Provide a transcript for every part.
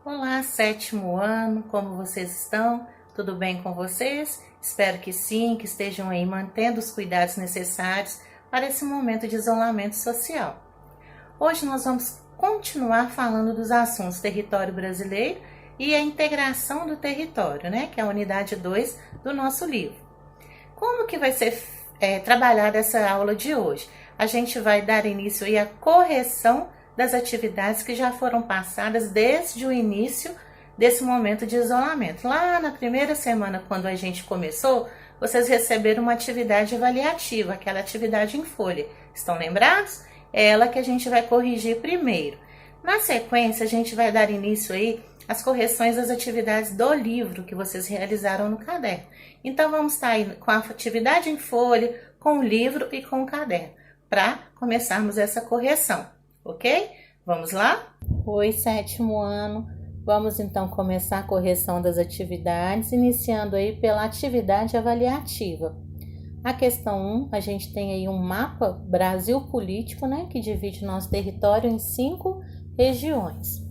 Olá, sétimo ano, como vocês estão? Tudo bem com vocês? Espero que sim, que estejam aí mantendo os cuidados necessários para esse momento de isolamento social. Hoje nós vamos continuar falando dos assuntos território brasileiro e a integração do território, né? Que é a unidade 2 do nosso livro. Como que vai ser trabalhada essa aula de hoje? A gente vai dar início aí à correção das atividades que já foram passadas desde o início desse momento de isolamento. Lá na primeira semana, quando a gente começou, vocês receberam uma atividade avaliativa, aquela atividade em folha. Estão lembrados? É ela que a gente vai corrigir primeiro. Na sequência, a gente vai dar início aí às correções das atividades do livro que vocês realizaram no caderno. Então, vamos estar aí com a atividade em folha, com o livro e com o caderno, para começarmos essa correção, ok? Vamos lá? Oi, sétimo ano. Vamos então começar a correção das atividades, iniciando aí pela atividade avaliativa. A questão 1, a gente tem aí um mapa Brasil político, né, que divide nosso território em 5 regiões.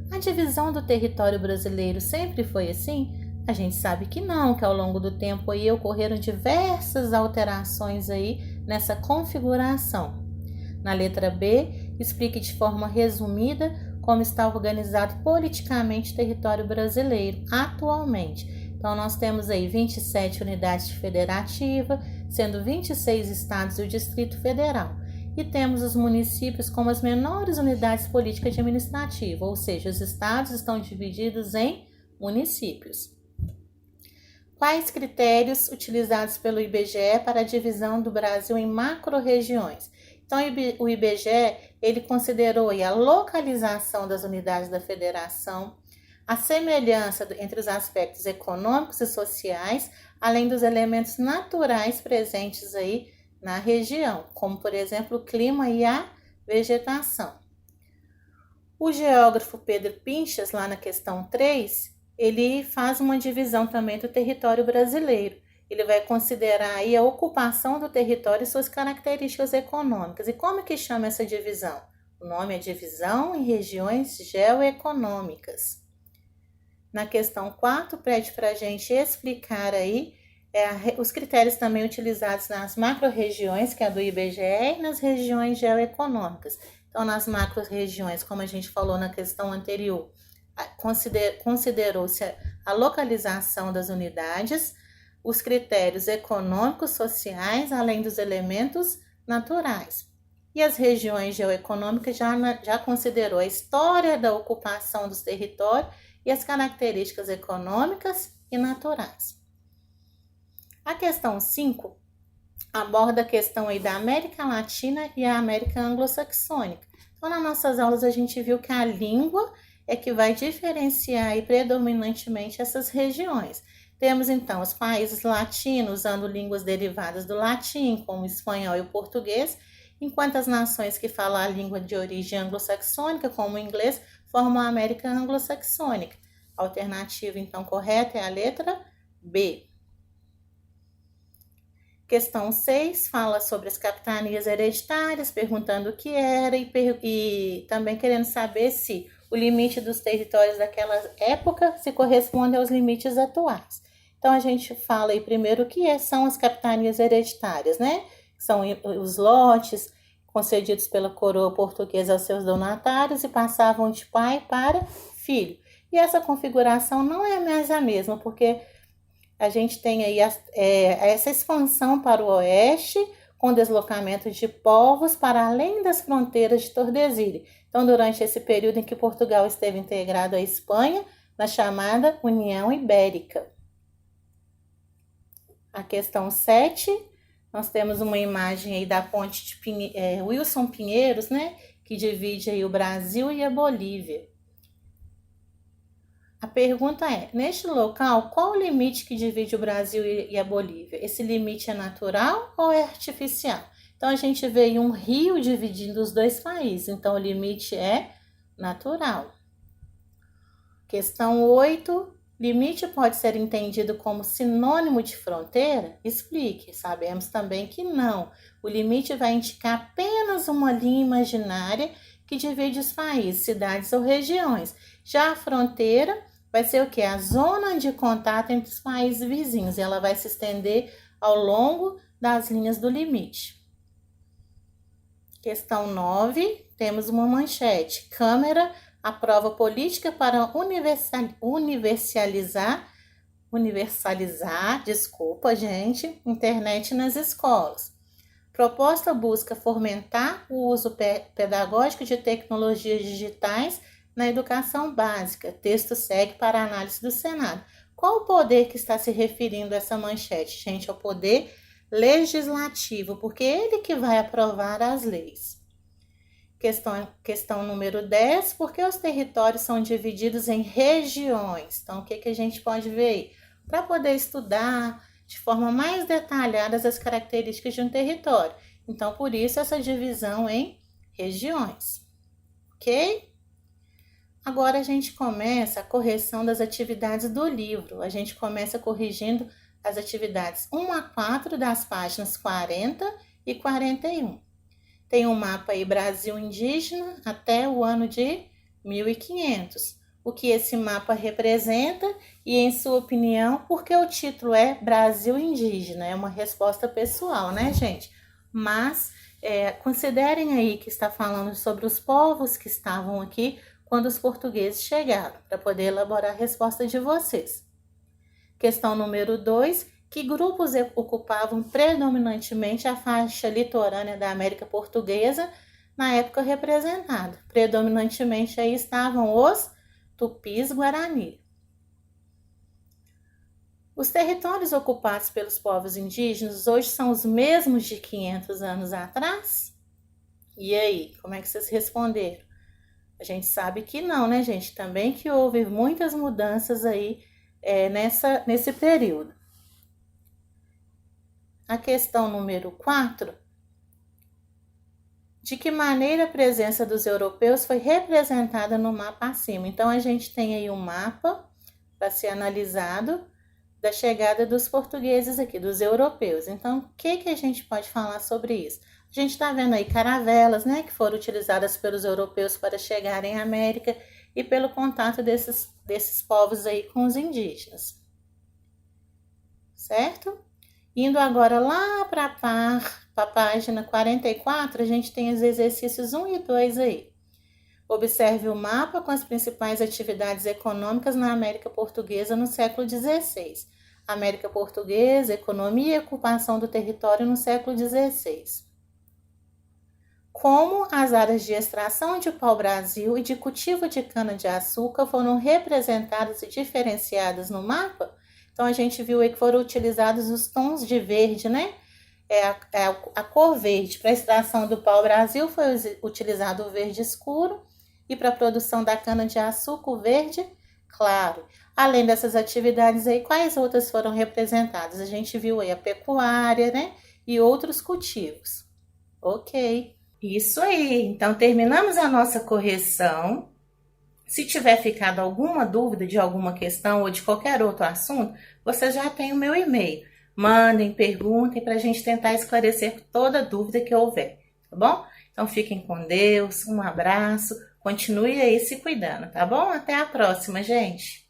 A divisão do território brasileiro sempre foi assim? A gente sabe que não, que ao longo do tempo aí ocorreram diversas alterações aí nessa configuração. Na letra B, explique de forma resumida como está organizado politicamente o território brasileiro atualmente. Então, nós temos aí 27 unidades federativas, sendo 26 estados e o Distrito Federal. E temos os municípios como as menores unidades políticas e administrativas, ou seja, os estados estão divididos em municípios. Quais critérios utilizados pelo IBGE para a divisão do Brasil em macro-regiões? Então, o IBGE, ele considerou a localização das unidades da federação, a semelhança entre os aspectos econômicos e sociais, além dos elementos naturais presentes aí na região, como, por exemplo, o clima e a vegetação. O geógrafo Pedro Pinchas, lá na questão 3, ele faz uma divisão também do território brasileiro. Ele vai considerar aí a ocupação do território e suas características econômicas. E como que chama essa divisão? O nome é divisão em regiões geoeconômicas. Na questão 4, pede para a gente explicar aí os critérios também utilizados nas macro-regiões, que é a do IBGE, e nas regiões geoeconômicas. Então, nas macro-regiões, como a gente falou na questão anterior, considerou-se a localização das unidades, os critérios econômicos, sociais, além dos elementos naturais. E as regiões geoeconômicas já considerou a história da ocupação dos territórios e as características econômicas e naturais. A questão 5 aborda a questão aí da América Latina e a América Anglo-Saxônica. Então, nas nossas aulas, a gente viu que a língua é que vai diferenciar aí predominantemente essas regiões. Temos, então, os países latinos usando línguas derivadas do latim, como o espanhol e o português, enquanto as nações que falam a língua de origem anglo-saxônica, como o inglês, formam a América Anglo-Saxônica. A alternativa, então, correta é a letra B. Questão 6 fala sobre as capitanias hereditárias, perguntando o que era e também querendo saber se o limite dos territórios daquela época se corresponde aos limites atuais. Então, a gente fala aí primeiro o que são as capitanias hereditárias, né? São os lotes concedidos pela coroa portuguesa aos seus donatários e passavam de pai para filho. E essa configuração não é mais a mesma, porque a gente tem aí essa expansão para o oeste, com deslocamento de povos para além das fronteiras de Tordesilhas. Então, durante esse período em que Portugal esteve integrado à Espanha, na chamada União Ibérica. A questão 7, nós temos uma imagem aí da ponte de Wilson Pinheiros, né, que divide aí o Brasil e a Bolívia. A pergunta é, neste local, qual o limite que divide o Brasil e a Bolívia? Esse limite é natural ou é artificial? Então, a gente vê aí um rio dividindo os dois países, então o limite é natural. Questão 8, limite pode ser entendido como sinônimo de fronteira? Explique. Sabemos também que não. O limite vai indicar apenas uma linha imaginária que divide os países, cidades ou regiões. Já a fronteira vai ser o quê? A zona de contato entre os países vizinhos. Ela vai se estender ao longo das linhas do limite. Questão 9, temos uma manchete. Câmara aprova política para universalizar, internet nas escolas. Proposta busca fomentar o uso pedagógico de tecnologias digitais na educação básica. Texto segue para análise do Senado. Qual o poder que está se referindo a essa manchete? Gente, é o poder legislativo, porque é ele que vai aprovar as leis. Questão número 10, por que os territórios são divididos em regiões? Então, o que a gente pode ver aí? Para poder estudar de forma mais detalhada as características de um território. Então, por isso, essa divisão em regiões. Ok? Agora, a gente começa a correção das atividades do livro. A gente começa corrigindo as atividades 1 a 4 das páginas 40 e 41. Tem um mapa aí Brasil indígena até o ano de 1500. O que esse mapa representa e, em sua opinião, por que o título é Brasil indígena? É uma resposta pessoal, né, gente? Mas considerem aí que está falando sobre os povos que estavam aqui quando os portugueses chegaram, para poder elaborar a resposta de vocês. Questão número 2. Que grupos ocupavam predominantemente a faixa litorânea da América Portuguesa na época representada? Predominantemente aí estavam os Tupis Guarani. Os territórios ocupados pelos povos indígenas hoje são os mesmos de 500 anos atrás? E aí, como é que vocês responderam? A gente sabe que não, né, gente? Também que houve muitas mudanças aí nesse período. A questão número 4. De que maneira a presença dos europeus foi representada no mapa acima? Então, a gente tem aí um mapa para ser analisado da chegada dos portugueses aqui, dos europeus. Então, o que a gente pode falar sobre isso? A gente está vendo aí caravelas, né, que foram utilizadas pelos europeus para chegarem à América e pelo contato desses povos aí com os indígenas. Certo? Indo agora lá para a página 44, a gente tem os exercícios 1 e 2 aí. Observe o mapa com as principais atividades econômicas na América Portuguesa no século XVI. América Portuguesa, economia e ocupação do território no século XVI. Como as áreas de extração de pau-brasil e de cultivo de cana-de-açúcar foram representadas e diferenciadas no mapa? Então, a gente viu aí que foram utilizados os tons de verde, né? A cor verde. Para a extração do pau-brasil foi utilizado o verde escuro e para a produção da cana-de-açúcar o verde claro. Além dessas atividades aí, quais outras foram representadas? A gente viu aí a pecuária, né? E outros cultivos. Ok. Isso aí. Então, terminamos a nossa correção. Se tiver ficado alguma dúvida de alguma questão ou de qualquer outro assunto, você já tem o meu e-mail. Mandem, perguntem para a gente tentar esclarecer toda dúvida que houver, tá bom? Então fiquem com Deus, um abraço, continue aí se cuidando, tá bom? Até a próxima, gente!